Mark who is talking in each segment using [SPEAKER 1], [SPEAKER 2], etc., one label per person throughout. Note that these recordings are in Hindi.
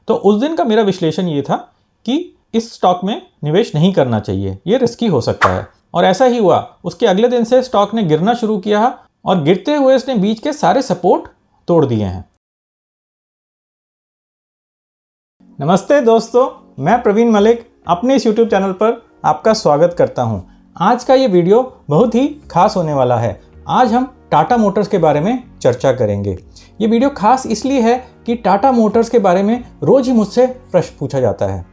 [SPEAKER 1] तो उस दिन का मेरा विश्लेषण ये था कि इस स्टॉक में निवेश नहीं करना चाहिए, ये रिस्की हो सकता है। और ऐसा ही हुआ। उसके अगले दिन से स्टॉक ने गिरना शुरू किया और गिरते हुए इसने बीच के सारे सपोर्ट तोड़ दिए हैं। नमस्ते दोस्तों, मैं प्रवीण मलिक अपने इस YouTube चैनल पर आपका स्वागत करता हूं। आज का ये वीडियो बहुत ही खास होने वाला है। आज हम टाटा मोटर्स के बारे में चर्चा करेंगे। ये वीडियो खास इसलिए है कि टाटा मोटर्स के बारे में रोज ही मुझसे प्रश्न पूछा जाता है।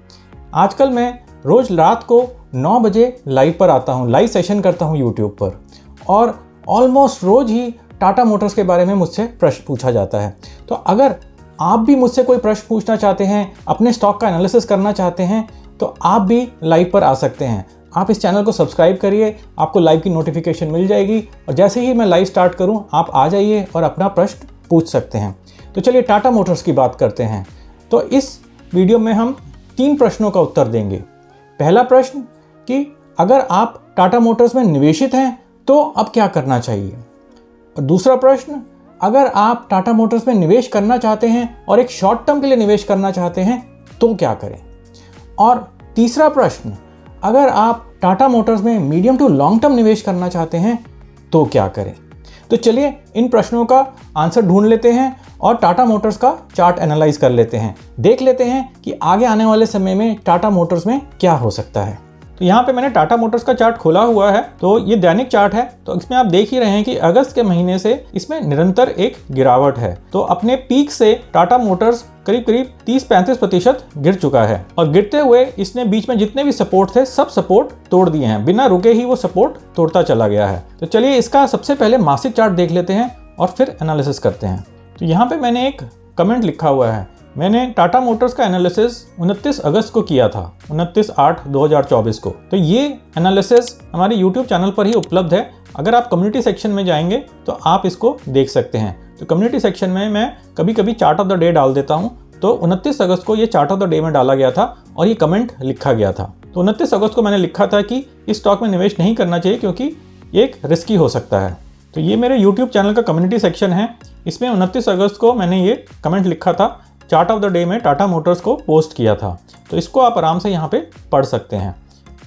[SPEAKER 1] आजकल मैं रोज रात को 9 बजे लाइव पर आता हूँ, लाइव सेशन करता हूँ YouTube पर, और ऑलमोस्ट रोज ही टाटा मोटर्स के बारे में मुझसे प्रश्न पूछा जाता है। तो अगर आप भी मुझसे कोई प्रश्न पूछना चाहते हैं, अपने स्टॉक का एनालिसिस करना चाहते हैं, तो आप भी लाइव पर आ सकते हैं। आप इस चैनल को सब्सक्राइब करिए, आपको लाइव की नोटिफिकेशन मिल जाएगी और जैसे ही मैं लाइव स्टार्ट करूं आप आ जाइए और अपना प्रश्न पूछ सकते हैं। तो चलिए टाटा मोटर्स की बात करते हैं। तो इस वीडियो में हम 3 प्रश्नों का उत्तर देंगे। पहला प्रश्न कि अगर आप टाटा मोटर्स में निवेशित हैं तो अब क्या करना चाहिए। और दूसरा प्रश्न, अगर आप टाटा मोटर्स में निवेश करना चाहते हैं और एक शॉर्ट टर्म के लिए निवेश करना चाहते हैं तो क्या करें। और तीसरा प्रश्न, अगर आप टाटा मोटर्स में मीडियम टू लॉन्ग टर्म निवेश करना चाहते हैं तो क्या करें। तो चलिए इन प्रश्नों का आंसर ढूंढ लेते हैं और टाटा मोटर्स का चार्ट एनालाइज कर लेते हैं। देख लेते हैं कि आगे आने वाले समय में टाटा मोटर्स में क्या हो सकता है। तो यहाँ पे मैंने टाटा मोटर्स का चार्ट खोला हुआ है। तो ये दैनिक चार्ट है। तो इसमें आप देख ही रहे हैं कि अगस्त के महीने से इसमें निरंतर एक गिरावट है। तो अपने पीक से टाटा मोटर्स करीब 30-35% गिर चुका है और गिरते हुए इसने बीच में जितने भी सपोर्ट थे सब सपोर्ट तोड़ दिए हैं। बिना रुके ही वो सपोर्ट तोड़ता चला गया है। तो चलिए इसका सबसे पहले मासिक चार्ट देख लेते हैं और फिर एनालिसिस करते हैं। तो यहाँ पे मैंने एक कमेंट लिखा हुआ है। मैंने टाटा मोटर्स का एनालिसिस 29 अगस्त को किया था, 29/8/2024 को। तो ये एनालिसिस हमारे YouTube चैनल पर ही उपलब्ध है। अगर आप कम्युनिटी सेक्शन में जाएंगे तो आप इसको देख सकते हैं। तो कम्युनिटी सेक्शन में मैं कभी कभी चार्ट ऑफ द डे डाल देता हूँ। तो 29 अगस्त को ये चार्ट ऑफ द डे में डाला गया था और ये कमेंट लिखा गया था। तो 29 अगस्त को मैंने लिखा था कि इस स्टॉक में निवेश नहीं करना चाहिए क्योंकि ये एक रिस्की हो सकता है। तो ये मेरे YouTube चैनल का कम्युनिटी सेक्शन है। इसमें 29 अगस्त को मैंने ये कमेंट लिखा था, चार्ट ऑफ द डे में टाटा मोटर्स को पोस्ट किया था। तो इसको आप आराम से यहाँ पे पढ़ सकते हैं।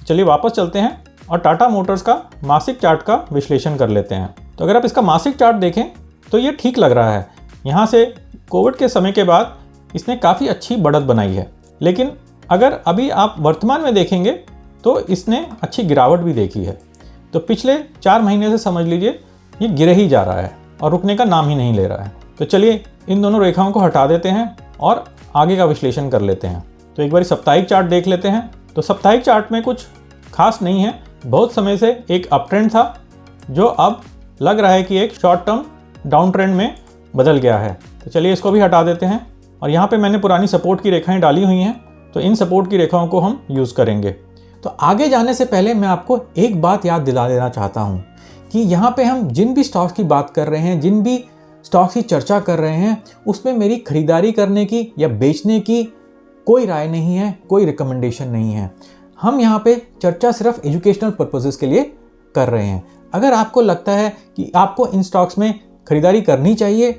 [SPEAKER 1] चलिए वापस चलते हैं और टाटा मोटर्स का मासिक चार्ट का विश्लेषण कर लेते हैं। तो अगर आप इसका मासिक चार्ट देखें तो ये ठीक लग रहा है। यहाँ से कोविड के समय के बाद इसने काफ़ी अच्छी बढ़त बनाई है। लेकिन अगर अभी आप वर्तमान में देखेंगे तो इसने अच्छी गिरावट भी देखी है। तो पिछले 4 महीने से समझ लीजिए ये गिर ही जा रहा है और रुकने का नाम ही नहीं ले रहा है। तो चलिए इन दोनों रेखाओं को हटा देते हैं और आगे का विश्लेषण कर लेते हैं। तो एक बार साप्ताहिक चार्ट देख लेते हैं। तो साप्ताहिक चार्ट में कुछ खास नहीं है। बहुत समय से एक अप ट्रेंड था जो अब लग रहा है कि एक शॉर्ट टर्म डाउन ट्रेंड में बदल गया है। तो चलिए इसको भी हटा देते हैं और यहाँ पे मैंने पुरानी सपोर्ट की रेखाएं डाली हुई हैं। तो इन सपोर्ट की रेखाओं को हम यूज़ करेंगे। तो आगे जाने से पहले मैं आपको एक बात याद दिला देना चाहता हूँ कि यहाँ पे हम जिन भी स्टॉक्स की बात कर रहे हैं, जिन भी स्टॉक्स की चर्चा कर रहे हैं, उसमें मेरी खरीदारी करने की या बेचने की कोई राय नहीं है, कोई रिकमेंडेशन नहीं है। हम यहाँ पे चर्चा सिर्फ एजुकेशनल पर्पसेस के लिए कर रहे हैं। अगर आपको लगता है कि आपको इन स्टॉक्स में खरीदारी करनी चाहिए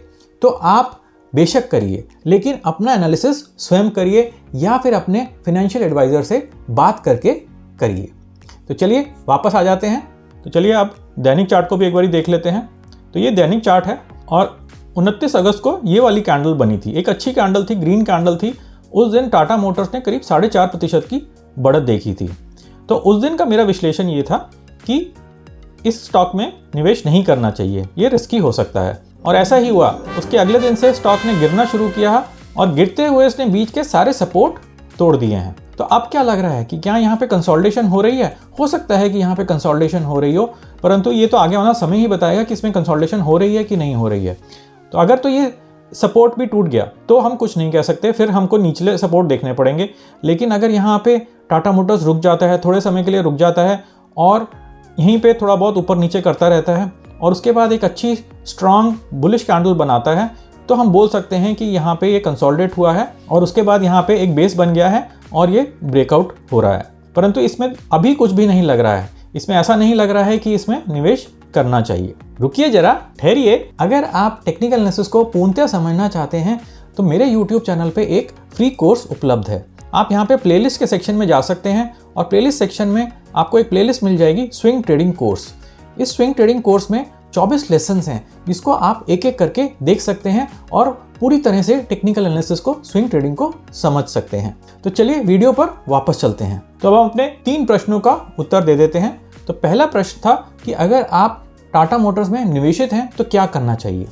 [SPEAKER 1] तो आप बेशक करिए, लेकिन अपना एनालिसिस स्वयं करिए या फिर अपने फाइनेंशियल एडवाइज़र से बात करके करिए। तो चलिए वापस आ जाते हैं। तो चलिए अब दैनिक चार्ट को भी एक बार देख लेते हैं। तो ये दैनिक चार्ट है और 29 अगस्त को ये वाली कैंडल बनी थी। एक अच्छी कैंडल थी, ग्रीन कैंडल थी। उस दिन टाटा मोटर्स ने करीब 4.5% की बढ़त देखी थी। तो उस दिन का मेरा विश्लेषण ये था कि इस स्टॉक में निवेश नहीं करना चाहिए, ये रिस्की हो सकता है। और ऐसा ही हुआ। उसके अगले दिन से स्टॉक ने गिरना शुरू किया और गिरते हुए इसने बीच के सारे सपोर्ट तोड़ दिए हैं। तो अब क्या लग रहा है कि क्या यहाँ पे कंसोलिडेशन हो रही है। हो सकता है कि यहाँ पे कंसोलिडेशन हो रही हो, परंतु ये तो आगे वाला समय ही बताएगा कि इसमें कंसोलिडेशन हो रही है कि नहीं हो रही है। तो अगर तो ये सपोर्ट भी टूट गया तो हम कुछ नहीं कह सकते, फिर हमको निचले सपोर्ट देखने पड़ेंगे। लेकिन अगर यहाँ पे टाटा मोटर्स रुक जाता है, थोड़े समय के लिए रुक जाता है और यहीं पे थोड़ा बहुत ऊपर नीचे करता रहता है और उसके बाद एक अच्छी स्ट्रांग बुलिश कैंडल बनाता है, तो हम बोल सकते हैं कि यहाँ पे ये कंसोलिडेट हुआ है और उसके बाद यहाँ पे एक बेस बन गया है और ये ब्रेकआउट हो रहा है। परंतु इसमें अभी कुछ भी नहीं लग रहा है। इसमें ऐसा नहीं लग रहा है कि इसमें निवेश करना चाहिए। रुकिए जरा, ठहरिए। अगर आप टेक्निकल एनालिसिस को पूर्णतः समझना चाहते हैं तो मेरे YouTube चैनल पे एक फ्री कोर्स उपलब्ध है। आप यहाँ पे प्लेलिस्ट के सेक्शन में जा सकते हैं और प्लेलिस्ट सेक्शन में आपको एक प्लेलिस्ट मिल जाएगी स्विंग ट्रेडिंग कोर्स। इस स्विंग ट्रेडिंग कोर्स में 24 लेसन्स हैं जिसको आप एक एक करके देख सकते हैं और पूरी तरह से टेक्निकल एनालिसिस को, स्विंग ट्रेडिंग को समझ सकते हैं। तो चलिए वीडियो पर वापस चलते हैं। तो अब हम अपने 3 प्रश्नों का उत्तर दे देते हैं। तो पहला प्रश्न था कि अगर आप टाटा मोटर्स में निवेशित हैं तो क्या करना चाहिए।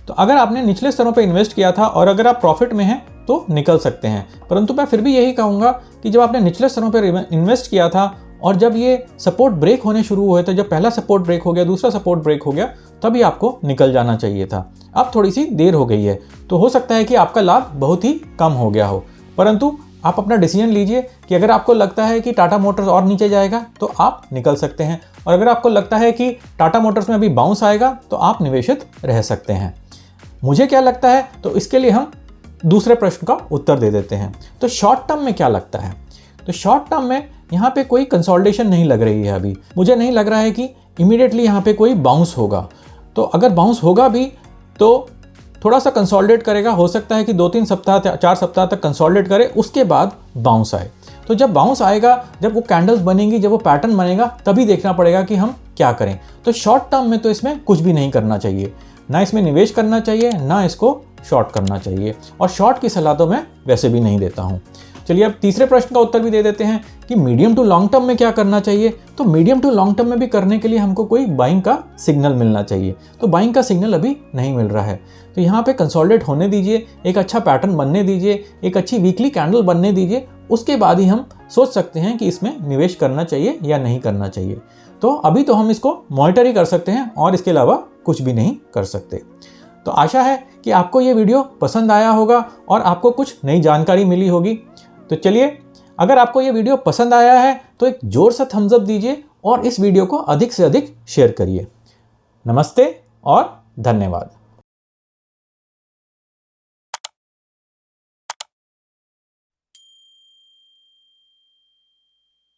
[SPEAKER 1] तो अगर आपने निचले स्तरों पर इन्वेस्ट किया था और अगर आप प्रॉफिट में हैं तो निकल सकते हैं, परंतु मैं फिर भी यही कहूँगा कि जब आपने निचले स्तरों पर इन्वेस्ट किया था और जब ये सपोर्ट ब्रेक होने शुरू हुए थे, जब पहला सपोर्ट ब्रेक हो गया, दूसरा सपोर्ट ब्रेक हो गया, तभी आपको निकल जाना चाहिए था। अब थोड़ी सी देर हो गई है तो हो सकता है कि आपका लाभ बहुत ही कम हो गया हो, परंतु आप अपना डिसीजन लीजिए कि अगर आपको लगता है कि टाटा मोटर्स और नीचे जाएगा तो आप निकल सकते हैं, और अगर आपको लगता है कि टाटा मोटर्स में अभी बाउंस आएगा तो आप निवेशित रह सकते हैं। मुझे क्या लगता है, तो इसके लिए हम दूसरे प्रश्न का उत्तर दे देते हैं। तो शॉर्ट टर्म में क्या लगता है, तो शॉर्ट टर्म में यहाँ पे कोई कंसोलिडेशन नहीं लग रही है। अभी मुझे नहीं लग रहा है कि इमीडिएटली यहाँ पे कोई बाउंस होगा। तो अगर बाउंस होगा भी तो थोड़ा सा कंसोलिडेट करेगा, हो सकता है कि 2-3 सप्ताह 4 सप्ताह तक कंसोलिडेट करे, उसके बाद बाउंस आए। तो जब बाउंस आएगा, जब वो कैंडल्स बनेंगी, जब वो पैटर्न बनेगा, तभी देखना पड़ेगा कि हम क्या करें। तो शॉर्ट टर्म में तो इसमें कुछ भी नहीं करना चाहिए, ना इसमें निवेश करना चाहिए, ना इसको शॉर्ट करना चाहिए, और शॉर्ट की सलाह तो मैं वैसे भी नहीं देता हूँ। चलिए अब तीसरे प्रश्न का उत्तर भी दे देते हैं कि मीडियम टू लॉन्ग टर्म में क्या करना चाहिए। तो मीडियम टू लॉन्ग टर्म में भी करने के लिए हमको कोई बाइंग का सिग्नल मिलना चाहिए। तो बाइंग का सिग्नल अभी नहीं मिल रहा है, तो यहाँ पे कंसोलिडेट होने दीजिए, एक अच्छा पैटर्न बनने दीजिए, एक अच्छी वीकली कैंडल बनने दीजिए, उसके बाद ही हम सोच सकते हैं कि इसमें निवेश करना चाहिए या नहीं करना चाहिए। तो अभी तो हम इसको मॉनिटर ही कर सकते हैं और इसके अलावा कुछ भी नहीं कर सकते। तो आशा है कि आपको ये वीडियो पसंद आया होगा और आपको कुछ नई जानकारी मिली होगी। तो चलिए, अगर आपको ये वीडियो पसंद आया है तो एक जोर से थम्स अप दीजिए और इस वीडियो को अधिक से अधिक शेयर करिए। नमस्ते और धन्यवाद।